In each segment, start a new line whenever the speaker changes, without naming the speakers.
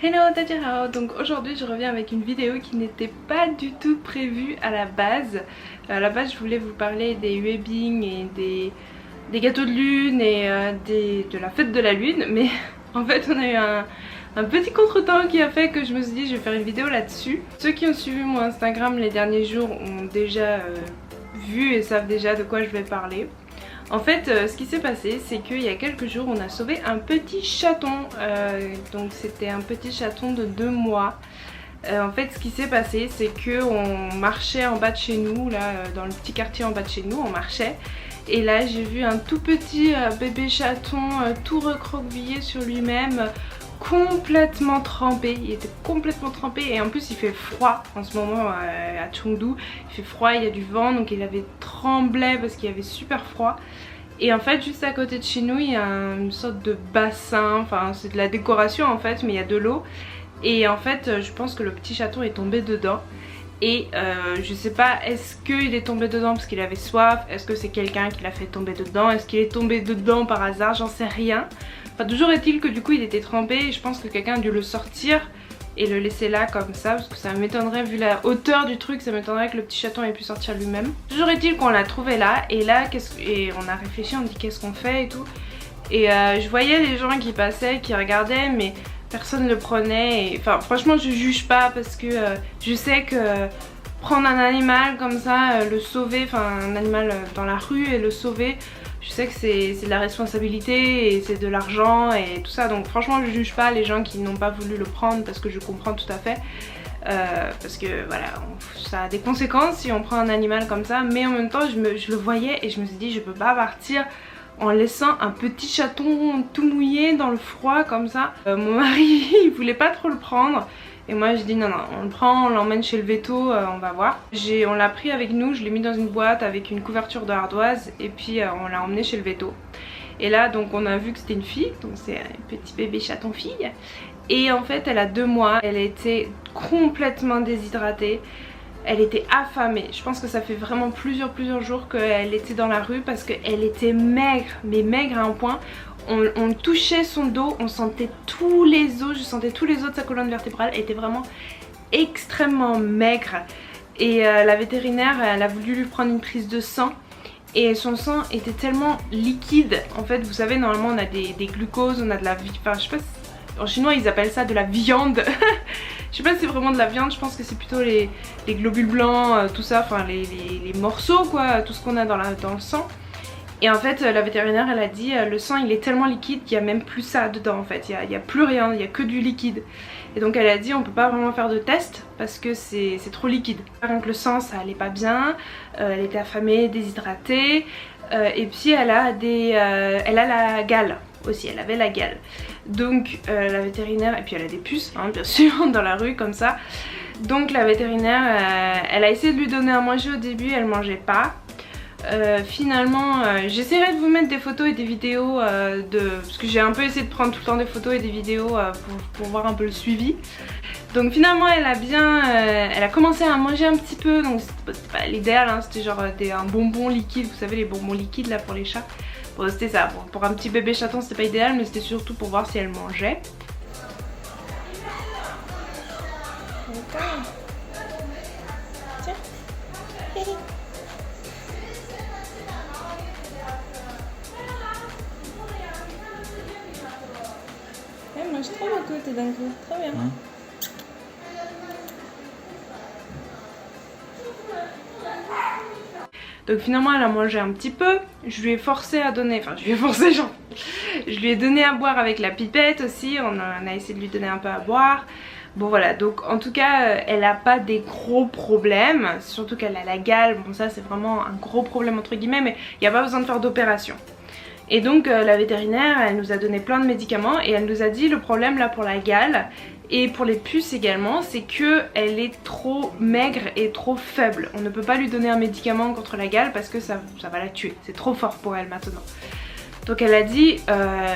Hello Tadjirao, donc aujourd'hui je reviens avec une vidéo qui n'était pas du tout prévue à la base. À la base je voulais vous parler des webbing et des gâteaux de lune et de la fête de la lune, mais en fait on a eu un petit contretemps qui a fait que je me suis dit je vais faire une vidéo là-dessus. Ceux qui ont suivi mon Instagram les derniers jours ont déjà vu et savent déjà de quoi je vais parler. En fait, ce qui s'est passé, c'est qu'il y a quelques jours, on a sauvé un petit chaton. Donc c'était un petit chaton de 2 mois. En fait, ce qui s'est passé, c'est qu'on marchait en bas de chez nous, là, dans le petit quartier en bas de chez nous, on marchait. Et là, j'ai vu un tout petit bébé chaton tout recroquevillé sur lui-même, complètement trempé. Il était complètement trempé et en plus il fait froid en ce moment à Chengdu. Il fait froid, il y a du vent, donc il avait tremblé parce qu'il y avait super froid. Et en fait juste à côté de chez nous il y a une sorte de bassin, enfin c'est de la décoration en fait, mais il y a de l'eau. Et en fait je pense que le petit chaton est tombé dedans. Et je sais pas, est-ce qu'il est tombé dedans parce qu'il avait soif? Est-ce que c'est quelqu'un qui l'a fait tomber dedans? Est-ce qu'il est tombé dedans par hasard? J'en sais rien. Enfin toujours est-il que du coup il était trempé et je pense que quelqu'un a dû le sortir et le laisser là comme ça, parce que ça m'étonnerait, vu la hauteur du truc, ça m'étonnerait que le petit chaton ait pu sortir lui-même. Toujours est-il qu'on l'a trouvé là, et là et on a réfléchi, on dit qu'est-ce qu'on fait et tout. Et je voyais les gens qui passaient, qui regardaient, mais personne ne le prenait. Et, enfin franchement je juge pas parce que je sais que prendre un animal comme ça, le sauver, enfin un animal dans la rue et le sauver, je sais que c'est de la responsabilité et c'est de l'argent et tout ça, donc franchement je juge pas les gens qui n'ont pas voulu le prendre parce que je comprends tout à fait. Parce que voilà, ça a des conséquences si on prend un animal comme ça, mais en même temps je le voyais et je me suis dit je peux pas partir en laissant un petit chaton tout mouillé dans le froid comme ça. Mon mari il voulait pas trop le prendre. Et moi je dis non, on le prend, on l'emmène chez le veto, on va voir. On l'a pris avec nous, je l'ai mis dans une boîte avec une couverture de ardoise et puis on l'a emmené chez le veto. Et là donc on a vu que c'était une fille, donc c'est un petit bébé chaton fille. Et en fait elle a 2 mois, elle était complètement déshydratée. Elle était affamée, je pense que ça fait vraiment plusieurs jours qu'elle était dans la rue parce qu'elle était maigre, mais maigre à un point. On touchait son dos, on sentait tous les os, je sentais tous les os de sa colonne vertébrale, elle était vraiment extrêmement maigre. Et la vétérinaire, elle a voulu lui prendre une prise de sang et son sang était tellement liquide. En fait vous savez normalement on a des glucoses, on a de la... Enfin je sais pas si... En chinois ils appellent ça de la viande. Je sais pas si c'est vraiment de la viande, je pense que c'est plutôt les globules blancs, tout ça, enfin les morceaux quoi, tout ce qu'on a dans le sang. Et en fait la vétérinaire elle a dit le sang il est tellement liquide qu'il n'y a même plus ça dedans en fait, il n'y a plus rien, il n'y a que du liquide. Et donc elle a dit on peut pas vraiment faire de test parce que c'est trop liquide. Donc le sang ça allait pas bien, elle était affamée, déshydratée, et puis elle a la gale aussi, elle avait la gale. Donc la vétérinaire, et puis elle a des puces hein, bien sûr dans la rue comme ça. Donc la vétérinaire elle a essayé de lui donner à manger au début, elle mangeait pas. Finalement j'essaierai de vous mettre des photos et des vidéos parce que j'ai un peu essayé de prendre tout le temps des photos et des vidéos pour voir un peu le suivi. Donc finalement elle a commencé à manger un petit peu, donc c'était pas l'idéal hein, c'était genre un bonbon liquide, vous savez les bonbons liquides là pour les chats. Bon c'était ça, bon, pour un petit bébé chaton c'était pas idéal, mais c'était surtout pour voir si elle mangeait. Elle mange trop à côté d'un coup, très bien. Donc finalement elle a mangé un petit peu, je lui ai forcé à donner, enfin je lui ai forcé genre, je lui ai donné à boire avec la pipette aussi, on a essayé de lui donner un peu à boire. Bon voilà, donc en tout cas elle a pas des gros problèmes, surtout qu'elle a la gale, bon ça c'est vraiment un gros problème entre guillemets, mais il n'y a pas besoin de faire d'opération. Et donc la vétérinaire elle nous a donné plein de médicaments et elle nous a dit le problème là pour la gale et pour les puces également, c'est que elle est trop maigre et trop faible. On ne peut pas lui donner un médicament contre la gale parce que ça va la tuer, c'est trop fort pour elle maintenant. Donc elle a dit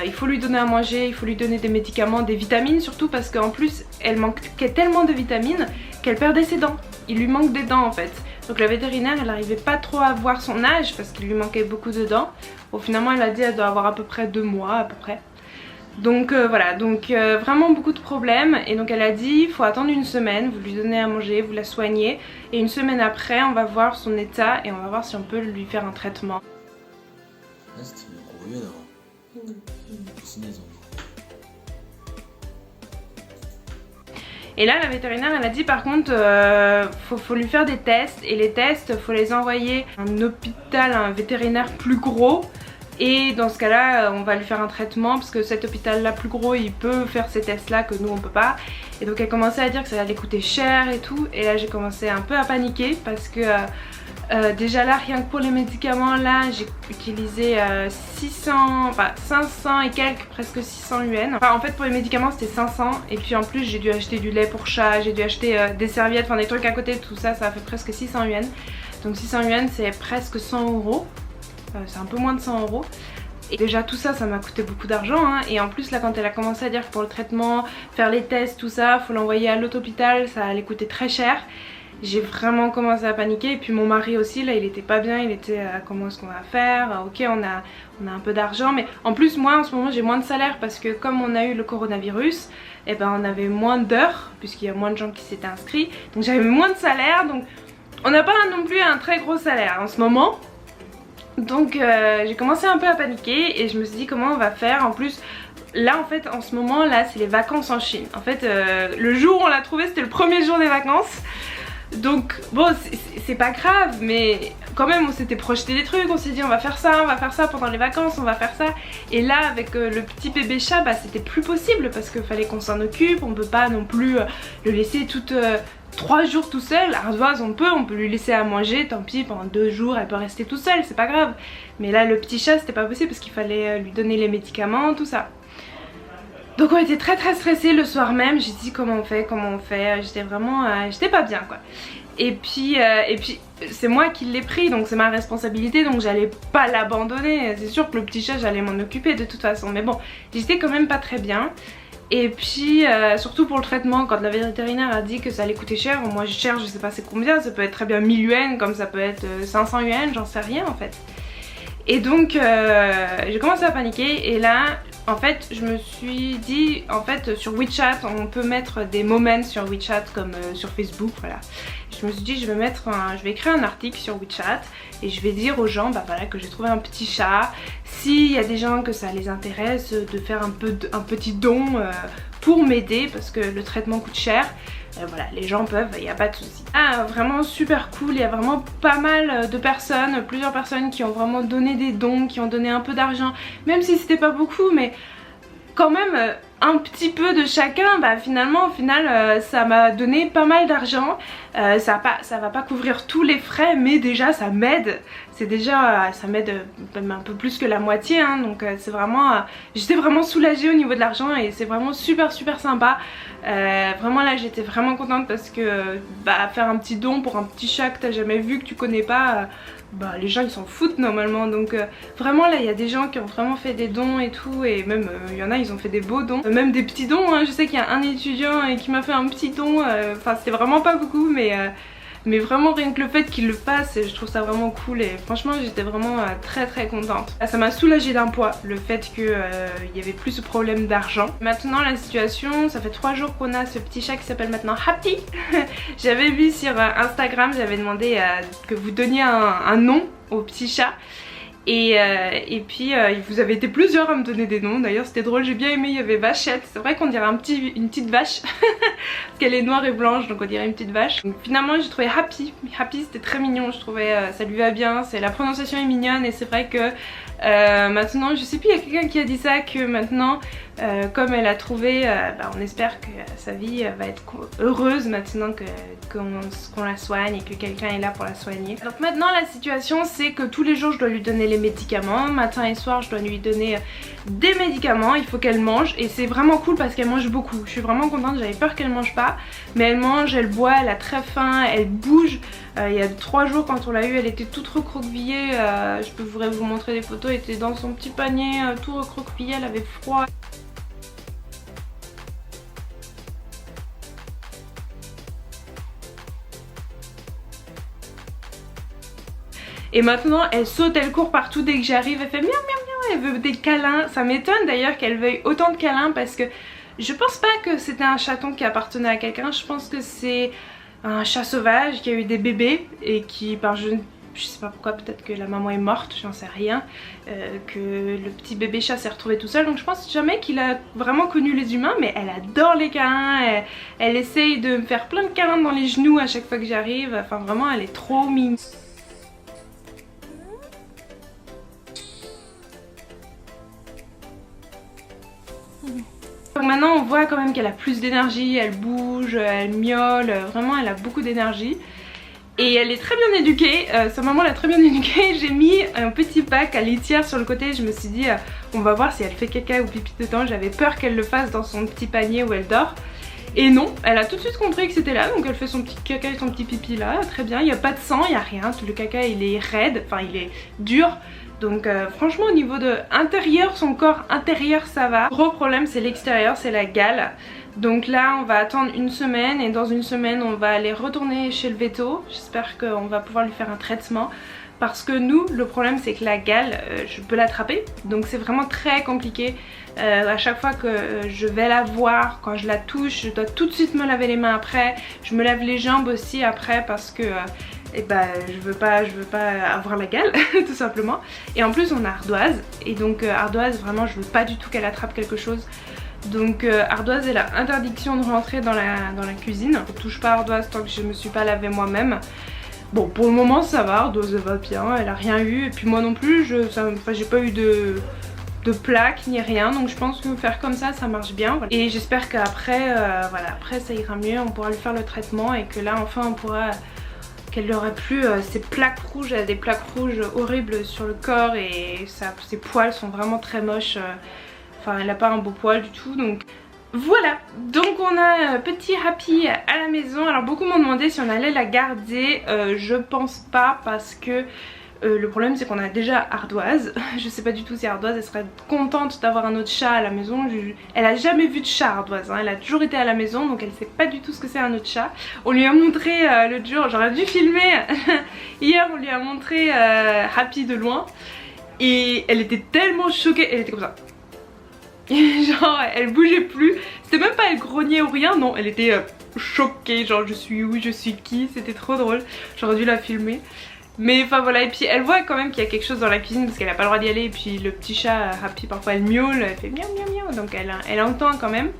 il faut lui donner à manger, il faut lui donner des médicaments, des vitamines surtout parce qu'en plus elle manquait tellement de vitamines qu'elle perdait ses dents. Il lui manque des dents en fait. Donc la vétérinaire elle n'arrivait pas trop à voir son âge parce qu'il lui manquait beaucoup de dents. Bon finalement elle a dit elle doit avoir à peu près 2 mois à peu près. Donc voilà, donc vraiment beaucoup de problèmes. Et donc elle a dit il faut attendre une semaine, vous lui donnez à manger, vous la soignez, et une semaine après on va voir son état et on va voir si on peut lui faire un traitement. Et là la vétérinaire elle a dit par contre faut lui faire des tests, et les tests faut les envoyer à un hôpital, un vétérinaire plus gros. Et dans ce cas là on va lui faire un traitement parce que cet hôpital là plus gros il peut faire ces tests là que nous on peut pas. Et donc elle commençait à dire que ça allait coûter cher et tout, et là j'ai commencé un peu à paniquer parce que déjà là rien que pour les médicaments là j'ai utilisé 500 et quelques, presque 600 yuan. Enfin en fait pour les médicaments c'était 500, et puis en plus j'ai dû acheter du lait pour chat, j'ai dû acheter des serviettes, enfin des trucs à côté, tout ça ça a fait presque 600 yuan. Donc 600 yuan c'est presque 100 euros. C'est un peu moins de 100 euros. Et déjà tout ça, ça m'a coûté beaucoup d'argent hein. Et en plus là quand elle a commencé à dire que pour le traitement, faire les tests, tout ça, faut l'envoyer à l'autre hôpital, ça allait coûter très cher. J'ai vraiment commencé à paniquer. Et puis mon mari aussi là il était pas bien, il était comment est-ce qu'on va faire, ok on a un peu d'argent, mais en plus moi en ce moment j'ai moins de salaire parce que comme on a eu le coronavirus, et ben on avait moins d'heures puisqu'il y a moins de gens qui s'étaient inscrits, donc j'avais moins de salaire, donc on n'a pas non plus un très gros salaire en ce moment. Donc j'ai commencé un peu à paniquer et je me suis dit comment on va faire. En plus là en fait en ce moment là c'est les vacances en Chine. En fait le jour où on l'a trouvé c'était le premier jour des vacances. Donc bon c'est pas grave, mais quand même on s'était projeté des trucs, on s'est dit on va faire ça pendant les vacances, on va faire ça. Et là avec le petit bébé chat bah c'était plus possible parce qu'il fallait qu'on s'en occupe, on peut pas non plus le laisser toute 3 jours tout seul. Ardoise on peut lui laisser à manger, tant pis pendant 2 jours elle peut rester tout seule, c'est pas grave. Mais là le petit chat c'était pas possible parce qu'il fallait lui donner les médicaments, tout ça. Donc on était très stressés le soir même, j'ai dit comment on fait, j'étais vraiment, j'étais pas bien quoi. Et puis c'est moi qui l'ai pris donc c'est ma responsabilité, donc j'allais pas l'abandonner. C'est sûr que le petit chat j'allais m'en occuper de toute façon, mais bon j'étais quand même pas très bien. Et puis surtout pour le traitement, quand la vétérinaire a dit que ça allait coûter cher, moi cher je sais pas c'est combien, ça peut être très bien 1000 yuan comme ça peut être 500 yuan, j'en sais rien en fait. Et donc j'ai commencé à paniquer et là en fait je me suis dit en fait sur WeChat on peut mettre des moments sur WeChat comme sur Facebook, voilà. Je me suis dit je vais écrire un article sur WeChat et je vais dire aux gens bah voilà que j'ai trouvé un petit chat. S'il y a des gens que ça les intéresse de faire un petit don pour m'aider parce que le traitement coûte cher. Voilà, les gens peuvent, il n'y a pas de souci. Ah, vraiment super cool, il y a vraiment pas mal de personnes, plusieurs personnes qui ont vraiment donné des dons, qui ont donné un peu d'argent, même si c'était pas beaucoup, mais quand même un petit peu de chacun, bah finalement au final ça m'a donné pas mal d'argent. Ça va pas couvrir tous les frais, mais déjà ça m'aide. C'est déjà, ça m'aide même un peu plus que la moitié hein, donc c'est vraiment, j'étais vraiment soulagée au niveau de l'argent et c'est vraiment super sympa. Vraiment là j'étais vraiment contente parce que bah faire un petit don pour un petit chat que t'as jamais vu, que tu connais pas, bah les gens ils s'en foutent normalement. Donc vraiment là il y a des gens qui ont vraiment fait des dons et tout, et même il y en a ils ont fait des beaux dons, même des petits dons hein. Je sais qu'il y a un étudiant qui m'a fait un petit don, enfin c'était vraiment pas beaucoup mais vraiment rien que le fait qu'il le fasse, je trouve ça vraiment cool et franchement j'étais vraiment très contente. Ça m'a soulagée d'un poids le fait qu'il y avait plus ce problème d'argent. Maintenant la situation, ça fait 3 jours qu'on a ce petit chat qui s'appelle maintenant Happy. J'avais vu sur Instagram, j'avais demandé que vous donniez un nom au petit chat. Et puis vous avez été plusieurs à me donner des noms, d'ailleurs c'était drôle, j'ai bien aimé, il y avait Vachette, c'est vrai qu'on dirait une petite vache parce qu'elle est noire et blanche donc on dirait une petite vache. Donc, finalement j'ai trouvé Happy c'était très mignon, je trouvais ça lui va bien, la prononciation est mignonne et c'est vrai que maintenant je sais plus, il y a quelqu'un qui a dit ça, que maintenant comme elle a trouvé, bah, on espère que sa vie va être heureuse maintenant qu'on la soigne et que quelqu'un est là pour la soigner. Donc maintenant la situation c'est que tous les jours je dois lui donner les médicaments, matin et soir je dois lui donner des médicaments, il faut qu'elle mange et c'est vraiment cool parce qu'elle mange beaucoup. Je suis vraiment contente, j'avais peur qu'elle mange pas, mais elle mange, elle boit, elle a très faim, elle bouge. Il y a 3 jours quand on l'a eu elle était toute recroquevillée, je pourrais vous montrer des photos, elle était dans son petit panier tout recroquevillée, elle avait froid. Et maintenant elle saute, elle court partout, dès que j'arrive elle fait miaou miaou miaou, elle veut des câlins. Ça m'étonne d'ailleurs qu'elle veuille autant de câlins parce que je pense pas que c'était un chaton qui appartenait à quelqu'un. Je pense que c'est un chat sauvage qui a eu des bébés et qui, je sais pas pourquoi, peut-être que la maman est morte, j'en sais rien, que le petit bébé chat s'est retrouvé tout seul. Donc je pense jamais qu'il a vraiment connu les humains, mais elle adore les câlins, elle essaye de me faire plein de câlins dans les genoux à chaque fois que j'arrive. Enfin vraiment elle est trop mignonne. Donc maintenant on voit quand même qu'elle a plus d'énergie, elle bouge, elle miaule, vraiment elle a beaucoup d'énergie. Et elle est très bien éduquée, sa maman l'a très bien éduquée. J'ai mis un petit pack à litière sur le côté, je me suis dit on va voir si elle fait caca ou pipi dedans. J'avais peur qu'elle le fasse dans son petit panier où elle dort. Et non, elle a tout de suite compris que c'était là, donc elle fait son petit caca et son petit pipi là, très bien. Il n'y a pas de sang, il n'y a rien, le caca il est raide, enfin il est dur. Donc franchement au niveau de intérieur, son corps intérieur ça va. Le gros problème c'est l'extérieur, c'est la gale. Donc là on va attendre une semaine et dans une semaine on va aller retourner chez le véto. J'espère qu'on va pouvoir lui faire un traitement. Parce que nous, le problème c'est que la gale, je peux l'attraper. Donc c'est vraiment très compliqué. À chaque fois que je vais la voir, quand je la touche, je dois tout de suite me laver les mains après. Je me lave les jambes aussi après parce que je veux pas avoir la gale tout simplement. Et en plus on a Ardoise. Et donc Ardoise, vraiment je veux pas du tout qu'elle attrape quelque chose. Donc Ardoise elle a interdiction de rentrer dans la cuisine. Je touche pas Ardoise tant que je me suis pas lavé moi-même. Bon pour le moment ça va, Ardoise va bien, elle a rien eu. Et puis moi non plus, j'ai pas eu de plaques ni rien. Donc je pense que faire comme ça marche bien. Voilà. Et j'espère qu'après voilà, après ça ira mieux, on pourra lui faire le traitement. Et que là enfin on pourra, qu'elle n'aurait plus ces plaques rouges. Elle a des plaques rouges horribles sur le corps. Et ses poils sont vraiment très moches. Enfin elle a pas un beau poil du tout donc voilà. Donc on a petit Happy à la maison. Alors beaucoup m'ont demandé si on allait la garder. Je pense pas parce que le problème c'est qu'on a déjà Ardoise. Je sais pas du tout si Ardoise elle serait contente d'avoir un autre chat à la maison. Elle a jamais vu de chat Ardoise hein. Elle a toujours été à la maison donc elle sait pas du tout ce que c'est un autre chat. On lui a montré l'autre jour, j'aurais dû filmer hier, on lui a montré Happy de loin. Et elle était tellement choquée, elle était comme ça. Genre elle bougeait plus, c'était même pas elle grognait ou rien, non elle était choquée, genre je suis où, je suis qui, c'était trop drôle, j'aurais dû la filmer. Mais enfin voilà, et puis elle voit quand même qu'il y a quelque chose dans la cuisine parce qu'elle a pas le droit d'y aller. Et puis le petit chat Happy parfois elle miaule, elle fait miaou miaou miaou, donc elle entend quand même.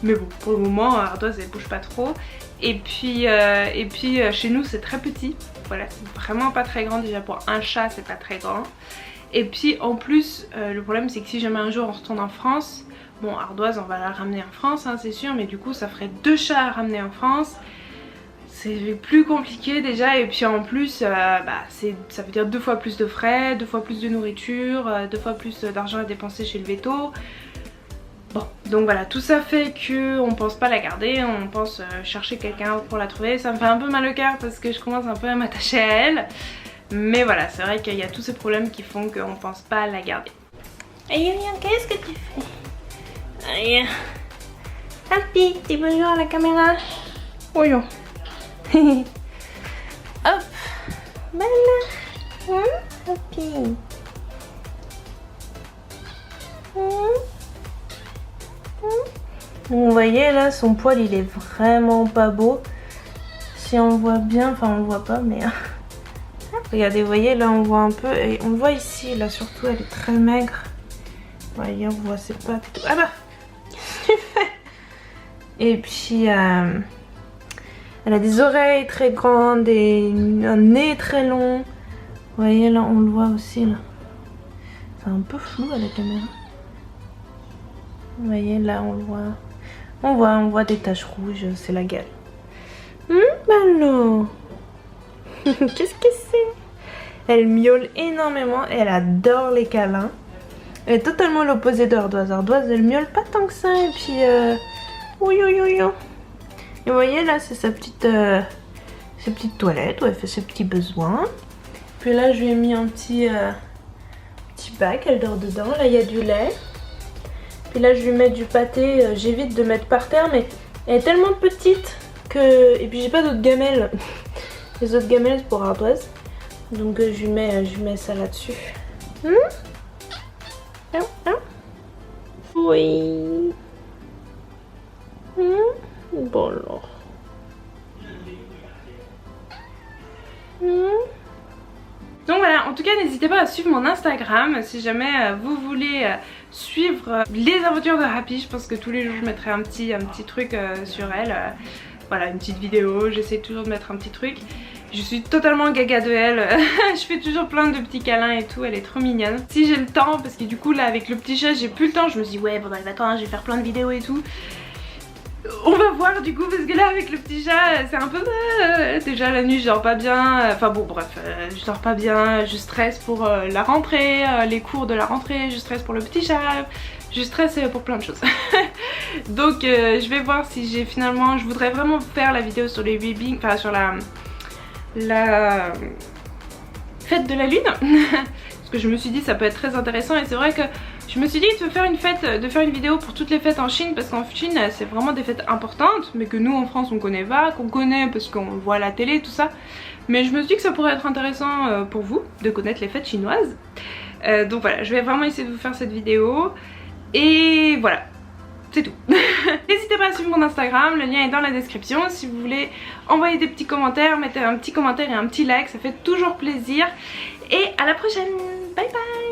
Mais bon pour le moment Ardoise elle bouge pas trop. Et puis chez nous c'est très petit, voilà c'est vraiment pas très grand, déjà pour un chat c'est pas très grand. Et puis en plus le problème c'est que si jamais un jour on retourne en France, bon Ardoise on va la ramener en France hein, c'est sûr, mais du coup ça ferait 2 chats à ramener en France. C'est plus compliqué déjà et puis en plus ça veut dire 2 fois plus de frais, 2 fois plus de nourriture, 2 fois plus d'argent à dépenser chez le véto. Bon donc voilà, tout ça fait qu'on pense pas la garder, on pense chercher quelqu'un pour la trouver. Ça me fait un peu mal au cœur parce que je commence un peu à m'attacher à elle. Mais voilà, c'est vrai qu'il y a tous ces problèmes qui font qu'on pense pas la garder. Aïe, qu'est-ce que tu fais? Aïe. Happy, dis bonjour à la caméra. Voyons. Hop. Voilà. Happy. Vous voyez là, son poil il est vraiment pas beau. Si on voit bien, enfin on le voit pas mais... Regardez, vous voyez là on voit un peu, et on le voit ici là surtout, elle est très maigre. Vous voyez, on voit ses pattes. Ah bah qu'est-ce que tu fais? Et puis elle a des oreilles très grandes et un nez très long. Vous voyez là on le voit aussi là. C'est un peu flou à la caméra. Vous voyez là on le voit. On voit des taches rouges, c'est la gale. Ballo. Qu'est-ce que c'est? Elle miaule énormément et elle adore les câlins. Elle est totalement l'opposé d'Ardoise. Ardoise elle miaule pas tant que ça et puis oui. Et vous voyez là c'est sa petite toilette où elle fait ses petits besoins. Puis là je lui ai mis un petit bac, elle dort dedans. Là il y a du lait. Puis là je lui mets du pâté, j'évite de mettre par terre mais elle est tellement petite que... Et puis j'ai pas d'autres gamelles. Les autres gamelles c'est pour Ardoise. Donc je lui mets ça là-dessus.
Oui. Bon alors.
Donc voilà, en tout cas n'hésitez pas à suivre mon Instagram si jamais vous voulez suivre les aventures de Happy. Je pense que tous les jours je mettrai un petit truc sur elle. Voilà, une petite vidéo, j'essaie toujours de mettre un petit truc. Je suis totalement gaga de elle, je fais toujours plein de petits câlins et tout, elle est trop mignonne. Si j'ai le temps, parce que du coup là avec le petit chat j'ai plus le temps, je me dis ouais pendant les vacances je vais faire plein de vidéos et tout. On va voir du coup, parce que là avec le petit chat c'est un peu... déjà la nuit je dors pas bien, enfin bon bref, je dors pas bien, je stresse pour la rentrée, les cours de la rentrée, je stresse pour le petit chat, je stresse pour plein de choses. Donc je vais voir si j'ai finalement... Je voudrais vraiment faire la vidéo sur les webbing, enfin sur la fête de la lune. Parce que je me suis dit ça peut être très intéressant, et c'est vrai que je me suis dit de faire une vidéo pour toutes les fêtes en Chine, parce qu'en Chine c'est vraiment des fêtes importantes mais que nous en France on connaît pas, qu'on connaît parce qu'on voit à la télé tout ça, mais je me suis dit que ça pourrait être intéressant pour vous de connaître les fêtes chinoises. Donc voilà, je vais vraiment essayer de vous faire cette vidéo et voilà, c'est tout. N'hésitez pas à suivre mon Instagram, le lien est dans la description. Si vous voulez envoyer des petits commentaires, mettez un petit commentaire et un petit like, ça fait toujours plaisir. Et à la prochaine, bye bye.